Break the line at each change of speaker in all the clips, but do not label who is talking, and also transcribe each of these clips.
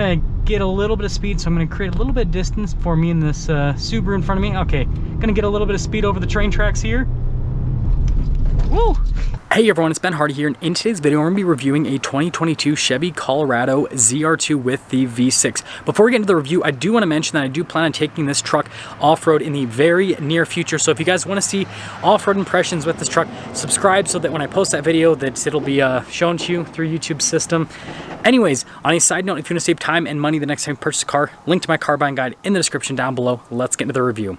I get a little bit of speed, so I'm going to create a little bit of distance for me and this Subaru in front of me. Okay, gonna get a little bit of speed over the train tracks here. Woo! Hey everyone, it's Ben Hardy here, and in today's video, we're going to be reviewing a 2022 Chevy Colorado ZR2 with the V6. Before we get into the review, I do want to mention that I do plan on taking this truck off-road in the very near future. So if you guys want to see off-road impressions with this truck, subscribe so that when I post that video, that it'll be shown to you through YouTube's system. Anyways, on a side note, if you want to save time and money the next time you purchase a car, link to my car buying guide in the description down below. Let's get into the review.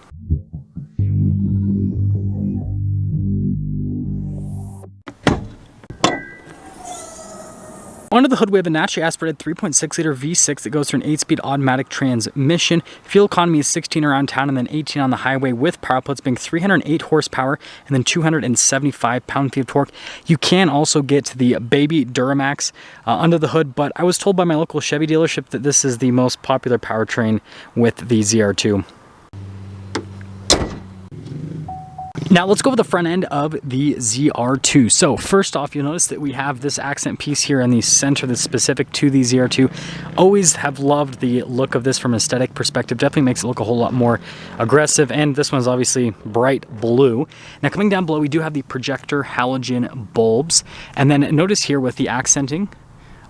Under the hood, we have a naturally aspirated 3.6-liter V6 that goes through an 8-speed automatic transmission. Fuel economy is 16 around town and then 18 on the highway, with power outlets being 308 horsepower and then 275 pound-feet of torque. You can also get the baby Duramax under the hood, but I was told by my local Chevy dealership that this is the most popular powertrain with the ZR2. Now let's go over the front end of the ZR2. So first off, you'll notice that we have this accent piece here in the center that's specific to the ZR2. Always have loved the look of this from an aesthetic perspective. Definitely makes it look a whole lot more aggressive, and this one's obviously bright blue. Now coming down below, we do have the projector halogen bulbs, and then notice here with the accenting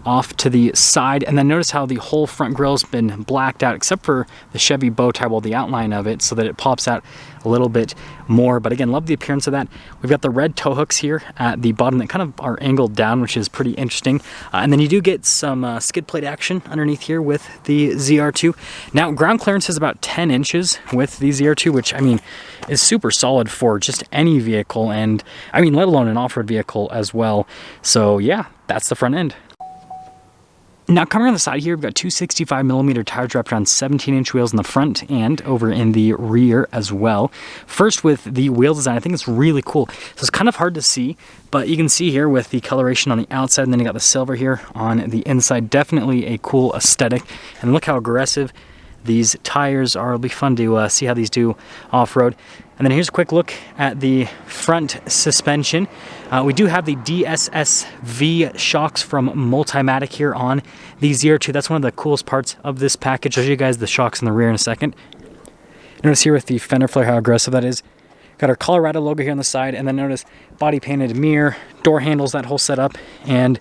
off to the side, and then notice how the whole front grille's been blacked out except for the Chevy bow tie, well, the outline of it, so that it pops out a little bit more. But again, love the appearance of that. We've got the red tow hooks here at the bottom that kind of are angled down, which is pretty interesting. And then you do get some skid plate action underneath here with the ZR2. Now ground clearance is about 10 inches with the ZR2, which I mean is super solid for just any vehicle, and I mean let alone an off-road vehicle as well. So yeah, that's the front end. Now coming around the side here, we've got two 65mm tires wrapped around 17-inch wheels in the front and over in the rear as well. First with the wheel design, I think it's really cool. So it's kind of hard to see, but you can see here with the coloration on the outside, and then you got the silver here on the inside. Definitely a cool aesthetic, and look how aggressive these tires are. It'll be fun to see how these do off-road. And then here's a quick look at the front suspension. We do have the DSSV shocks from Multimatic here on the ZR2. That's one of the coolest parts of this package. I'll show you guys the shocks in the rear in a second. Notice here with the fender flare how aggressive that is. Got our Colorado logo here on the side, and then notice body painted mirror, door handles, that whole setup. And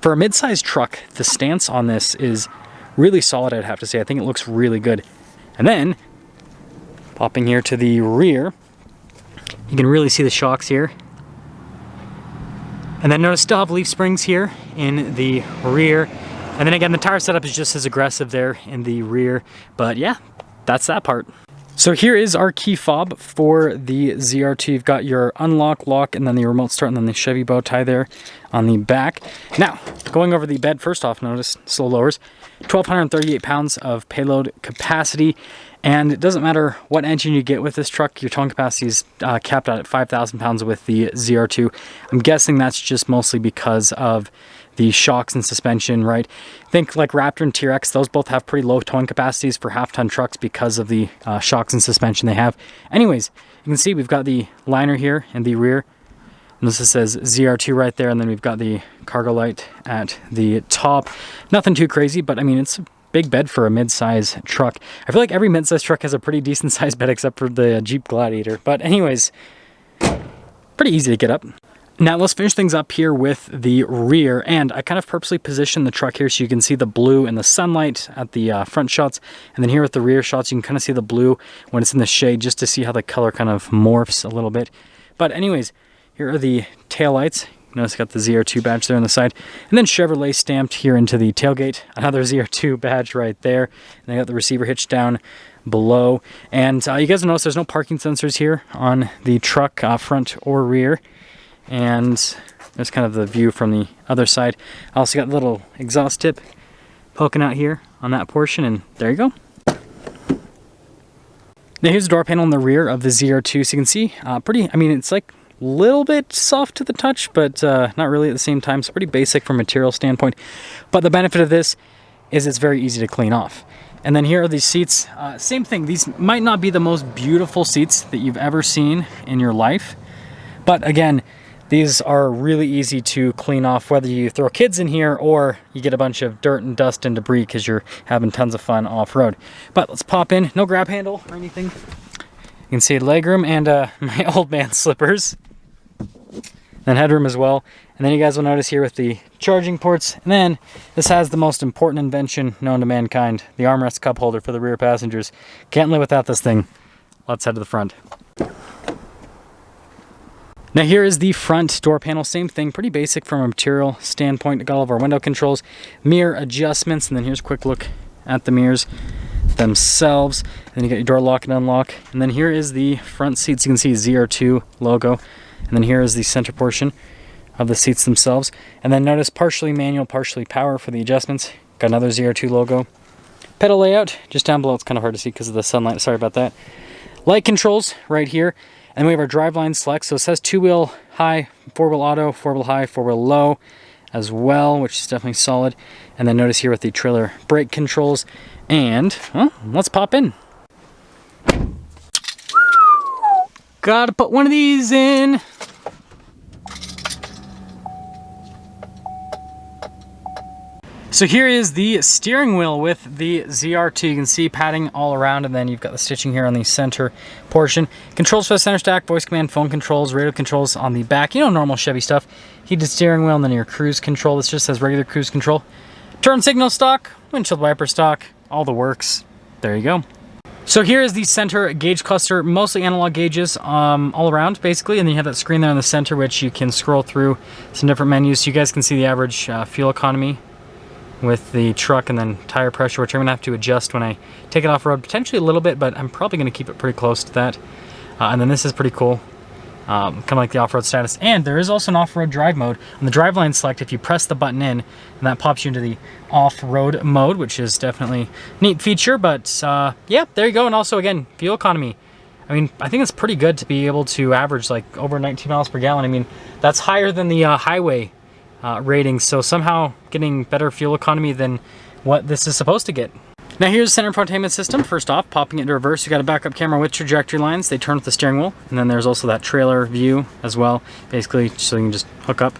for a mid-sized truck, the stance on this is really solid, I'd have to say. I think it looks really good. And then popping here to the rear, you can really see the shocks here. And then notice still have leaf springs here in the rear. And then again, the tire setup is just as aggressive there in the rear. But yeah, that's that part. So here is our key fob for the ZR2. You've got your unlock, lock, and then the remote start, and then the Chevy bow tie there on the back. Now, going over the bed, first off, notice slow lowers. 1,238 pounds of payload capacity. And it doesn't matter what engine you get with this truck, your towing capacity is capped out at 5,000 pounds with the ZR2. I'm guessing that's just mostly because of the shocks and suspension, right? Think like Raptor and TRX, those both have pretty low towing capacities for half-ton trucks because of the shocks and suspension they have. Anyways, you can see we've got the liner here in the rear. And this says ZR2 right there, and then we've got the cargo light at the top. Nothing too crazy, but I mean, it's a big bed for a mid-size truck. I feel like every mid-size truck has a pretty decent-sized bed except for the Jeep Gladiator. But anyways, pretty easy to get up. Now let's finish things up here with the rear, and I kind of purposely positioned the truck here so you can see the blue in the sunlight at the front shots, and then here with the rear shots you can kind of see the blue when it's in the shade, just to see how the color kind of morphs a little bit. But anyways, here are the taillights. Notice I got the ZR2 badge there on the side, and then Chevrolet stamped here into the tailgate. Another ZR2 badge right there, and I got the receiver hitch down below. And you guys will notice there's no parking sensors here on the truck, front or rear. And there's kind of the view from the other side. I also got the little exhaust tip poking out here on that portion, and there you go. Now here's the door panel in the rear of the ZR2, so you can see pretty, I mean, it's like a little bit soft to the touch, but not really at the same time. It's pretty basic from a material standpoint. But the benefit of this is it's very easy to clean off. And then here are these seats. Same thing, these might not be the most beautiful seats that you've ever seen in your life. But again, These are really easy to clean off, whether you throw kids in here or you get a bunch of dirt and dust and debris because you're having tons of fun off-road. But let's pop in. No grab handle or anything. You can see legroom and my old man slippers. Then headroom as well. And then you guys will notice here with the charging ports. And then this has the most important invention known to mankind, the armrest cup holder for the rear passengers. Can't live without this thing. Let's head to the front. Now here is the front door panel, same thing, pretty basic from a material standpoint. Got all of our window controls, mirror adjustments, and then here's a quick look at the mirrors themselves. And then you got your door lock and unlock. And then here is the front seats. You can see ZR2 logo. And then here is the center portion of the seats themselves. And then notice partially manual, partially power for the adjustments. Got another ZR2 logo. Pedal layout, just down below. It's kind of hard to see because of the sunlight. Sorry about that. Light controls right here. And we have our driveline select. So it says 2-wheel high, 4-wheel auto, 4-wheel high, 4-wheel low as well, which is definitely solid. And then notice here with the trailer brake controls. And, well, let's pop in. Gotta put one of these in. So here is the steering wheel with the ZR2. You can see padding all around, and then you've got the stitching here on the center portion. Controls for the center stack, voice command, phone controls, radio controls on the back. You know, normal Chevy stuff. Heated steering wheel, and then your cruise control. This just says regular cruise control. Turn signal stock, windshield wiper stock, all the works. There you go. So here is the center gauge cluster, mostly analog gauges all around, basically. And then you have that screen there in the center, which you can scroll through some different menus. So you guys can see the average fuel economy with the truck, and then tire pressure, which I'm gonna have to adjust when I take it off road, potentially a little bit, but I'm probably gonna keep it pretty close to that. And then this is pretty cool, kind of like the off-road status. And there is also an off-road drive mode. On the driveline select, if you press the button in, and that pops you into the off-road mode, which is definitely a neat feature. But yeah, there you go. And also, again, fuel economy. I mean, I think it's pretty good to be able to average like over 19 miles per gallon. I mean, that's higher than the highway ratings, so somehow getting better fuel economy than what this is supposed to get. Now here's the center infotainment system. First off, popping it into reverse, you got a backup camera with trajectory lines. They turn with the steering wheel, and then there's also that trailer view as well, basically so you can just hook up.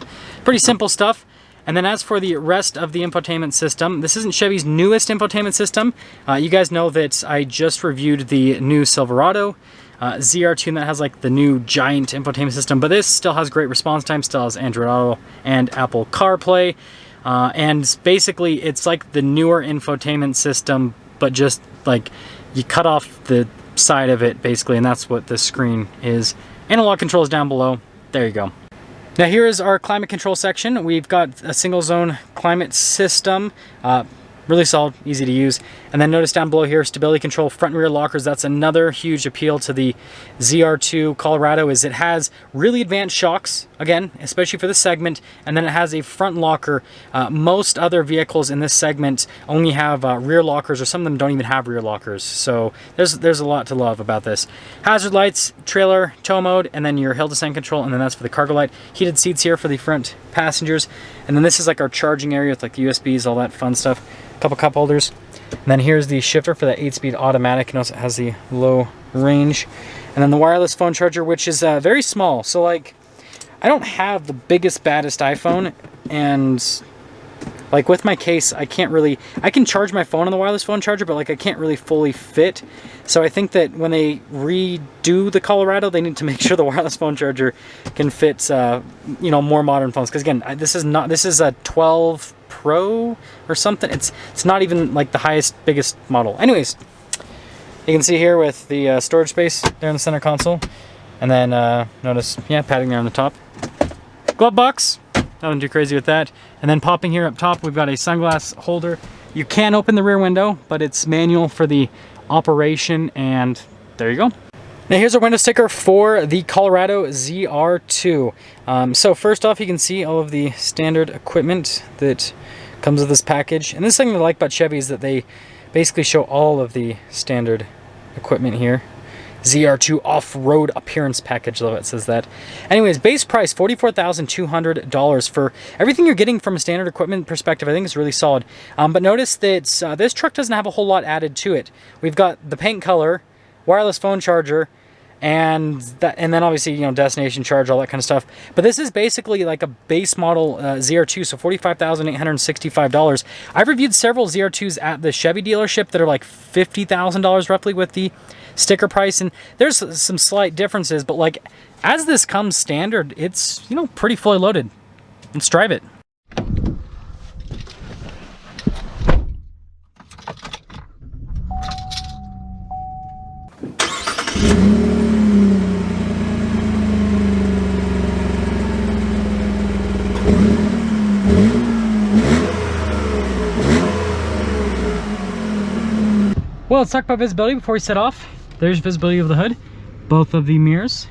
Pretty simple stuff. And then as for the rest of the infotainment system, this isn't Chevy's newest infotainment system. You guys know that I just reviewed the new Silverado ZR2, and that has like the new giant infotainment system, but this still has great response time, still has Android Auto and Apple CarPlay, and basically it's like the newer infotainment system, but just like you cut off the side of it basically, and that's what this screen is. Analog controls down below. There you go. Now here is our climate control section. We've got a single zone climate system. Really solid, easy to use. And then notice down below here, stability control, front and rear lockers. That's another huge appeal to the ZR2 Colorado, is it has really advanced shocks, again, especially for this segment, and then it has a front locker. Most other vehicles in this segment only have rear lockers, or some of them don't even have rear lockers. So there's a lot to love about this. Hazard lights, trailer, tow mode, and then your hill descent control, and then that's for the cargo light. Heated seats here for the front passengers. And then this is like our charging area with like the USBs, all that fun stuff. Couple cup holders. And then here's the shifter for that 8-speed automatic. Notice it has the low range. And then the wireless phone charger, which is very small. So like, I don't have the biggest, baddest iPhone, and like with my case, I can't really, I can charge my phone on the wireless phone charger, but like I can't really fully fit. So I think that when they redo the Colorado, they need to make sure the wireless phone charger can fit, you know, more modern phones. Because again, this is a 12 Pro or something. It's not even like the highest, biggest model. Anyways, you can see here with the storage space there in the center console, and then notice, yeah, padding there on the top. Glove box, nothing too crazy with that. And then popping here up top, we've got a sunglass holder. You can open the rear window, but it's manual for the operation, and there you go. Now here's our window sticker for the Colorado ZR2. So first off, you can see all of the standard equipment that comes with this package. And this thing I like about Chevy is that they basically show all of the standard equipment here. ZR2 off-road appearance package, though it says that. Anyways, base price $44,200 for everything you're getting from a standard equipment perspective. I think it's really solid. But notice that this truck doesn't have a whole lot added to it. We've got the paint color, wireless phone charger, and then obviously, you know, destination charge, all that kind of stuff. But this is basically like a base model ZR2, so $45,865. I've reviewed several ZR2s at the Chevy dealership that are like $50,000 roughly with the sticker price, and there's some slight differences, but like as this comes standard, it's, you know, pretty fully loaded. Let's drive it. Well, let's talk about visibility before we set off. There's visibility of the hood, both of the mirrors,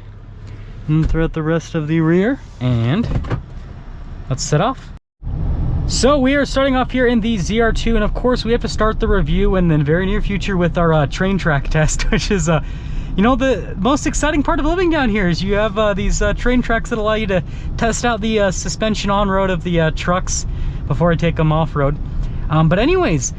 and throughout the rest of the rear, and let's set off. So we are starting off here in the ZR2, and of course we have to start the review in the very near future with our train track test, which is you know, the most exciting part of living down here is you have these train tracks that allow you to test out the suspension on-road of the trucks before I take them off-road. But anyways,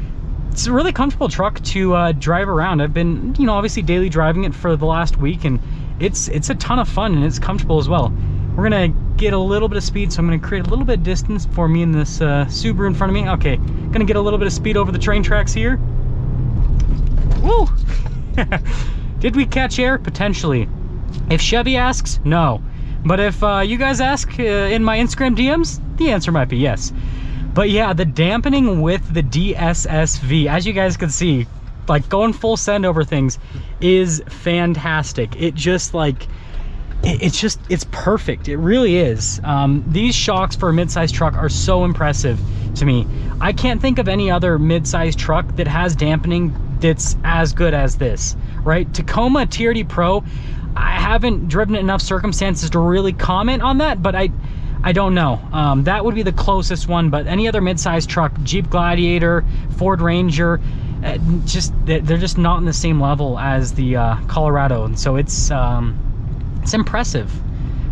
it's a really comfortable truck to drive around. I've been, you know, obviously daily driving it for the last week, and it's a ton of fun, and it's comfortable as well. We're gonna get a little bit of speed, so I'm gonna create a little bit of distance for me and this Subaru in front of me. Okay, gonna get a little bit of speed over the train tracks here. Woo! Did we catch air? Potentially. If Chevy asks, no. But if you guys ask in my Instagram DMs, the answer might be yes. But yeah, the dampening with the DSSV, as you guys can see, like going full send over things is fantastic. It just like, it's perfect. It really is. These shocks for a mid-size truck are so impressive to me. I can't think of any other mid-size truck that has dampening that's as good as this, right? Tacoma TRD Pro, I haven't driven it enough circumstances to really comment on that, but I don't know. That would be the closest one, but any other mid-size truck, Jeep Gladiator, Ford Ranger, they're just not in the same level as the Colorado, and so it's impressive,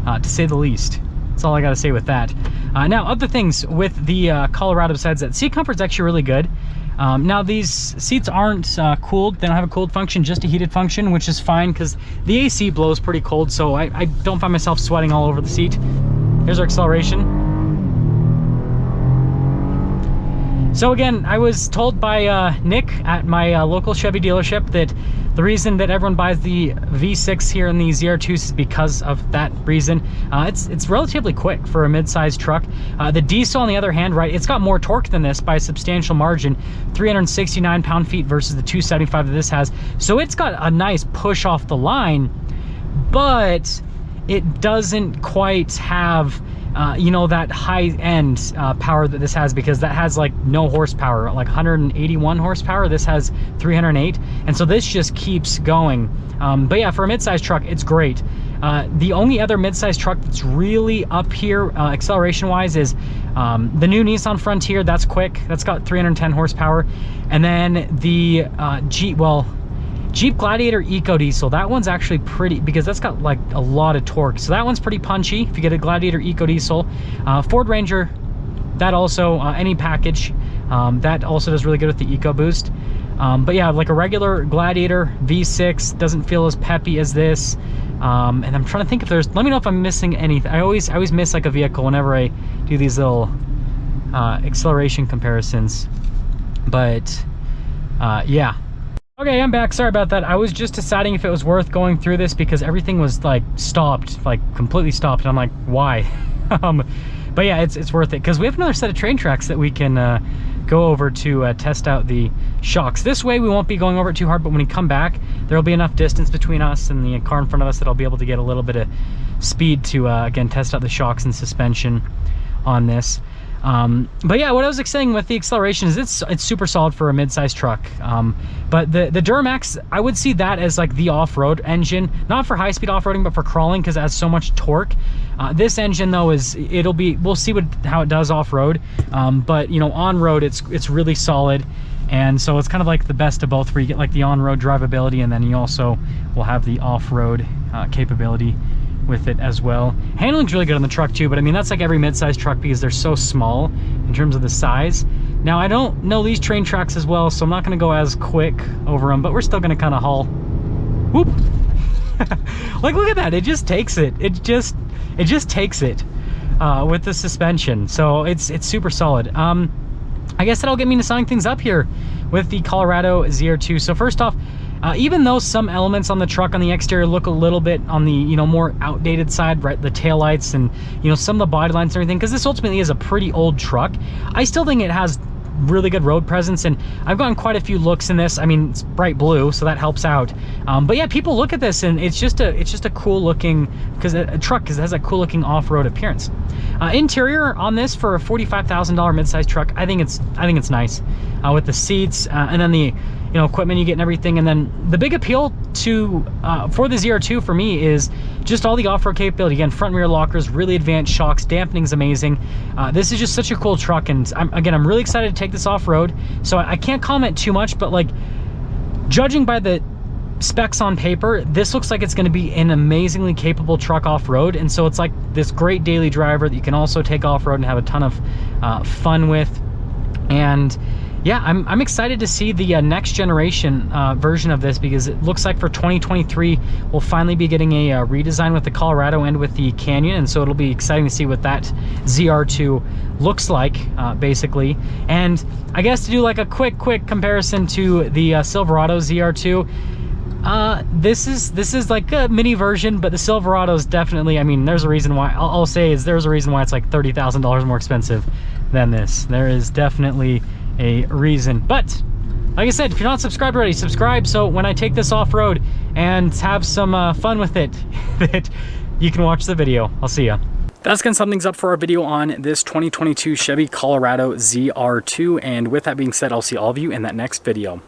to say the least. That's all I gotta say with that. Now, other things with the Colorado besides that, seat comfort's actually really good. Now these seats aren't cooled. They don't have a cooled function, just a heated function, which is fine because the AC blows pretty cold, so I don't find myself sweating all over the seat. Here's our acceleration. So again, I was told by Nick at my local Chevy dealership that the reason that everyone buys the V6 here in the ZR2s is because of that reason. It's relatively quick for a mid-sized truck. The diesel, on the other hand, right, it's got more torque than this by a substantial margin, 369 pound-feet versus the 275 that this has. So it's got a nice push off the line, but it doesn't quite have you know, that high-end power that this has, because that has like no horsepower, like 181 horsepower. This has 308, and so this just keeps going. But yeah, for a mid-size truck, it's great. The only other mid-size truck that's really up here acceleration-wise is the new Nissan Frontier. That's quick. That's got 310 horsepower, and then the Jeep Gladiator Eco Diesel, that one's actually pretty, because that's got like a lot of torque, so that one's pretty punchy if you get a Gladiator Eco Diesel. Ford Ranger, that also, any package, that also does really good with the Eco Boost. But yeah, like a regular Gladiator V6 doesn't feel as peppy as this. And I'm trying to think if there's, let me know if I'm missing anything. I always miss like a vehicle whenever I do these little acceleration comparisons. But yeah. Okay, I'm back. Sorry about that. I was just deciding if it was worth going through this because everything was like stopped, like completely stopped. And I'm like, why? But yeah, it's worth it because we have another set of train tracks that we can go over to test out the shocks. This way we won't be going over it too hard, but when we come back, there'll be enough distance between us and the car in front of us that I'll be able to get a little bit of speed to, again, test out the shocks and suspension on this. But yeah, what I was saying with the acceleration is it's super solid for a mid-sized truck. But the Duramax, I would see that as like the off-road engine, not for high-speed off-roading, but for crawling, because it has so much torque. This engine though we'll see how it does off-road. But you know, on-road it's really solid, and so it's kind of like the best of both, where you get like the on-road drivability, and then you also will have the off-road capability with it as well. Handling's really good on the truck too, but I mean, that's like every mid-size truck because they're so small in terms of the size. Now, I don't know these train tracks as well, so I'm not going to go as quick over them, but we're still going to kind of haul. Whoop! Like, look at that. It just takes it. It just takes it with the suspension. So it's super solid. I guess that'll get me into summing things up here with the Colorado ZR2. So first off, even though some elements on the truck on the exterior look a little bit on the, you know, more outdated side, right, the taillights and, you know, some of the body lines and everything, because this ultimately is a pretty old truck, I still think it has really good road presence, and I've gotten quite a few looks in this. I mean, it's bright blue, so that helps out. But yeah, people look at this and it's just a cool looking, because a truck has a cool looking off-road appearance. Interior on this for a $45,000 midsize truck, I think it's nice with the seats and then the, you know, equipment you get and everything. And then the big appeal to for the ZR2 for me is just all the off-road capability. Again, front and rear lockers, really advanced shocks, dampening's amazing. This is just such a cool truck, and I'm really excited to take this off-road. So I can't comment too much, but like, judging by the specs on paper, this looks like it's going to be an amazingly capable truck off-road. And so it's like this great daily driver that you can also take off-road and have a ton of fun with. And yeah, I'm excited to see the next generation version of this, because it looks like for 2023 we'll finally be getting a redesign with the Colorado and with the Canyon, and so it'll be exciting to see what that ZR2 looks like, basically. And I guess to do like a quick comparison to the Silverado ZR2, this is like a mini version, but the Silverado's definitely, I mean, there's a reason why, I'll say is there's a reason why it's like $30,000 more expensive than this. There is definitely a reason. But like I said, if you're not subscribed already, subscribe, so when I take this off-road and have some fun with it, that you can watch the video. I'll see ya. That's gonna sum things up for our video on this 2022 Chevy Colorado ZR2, and with that being said, I'll see all of you in that next video.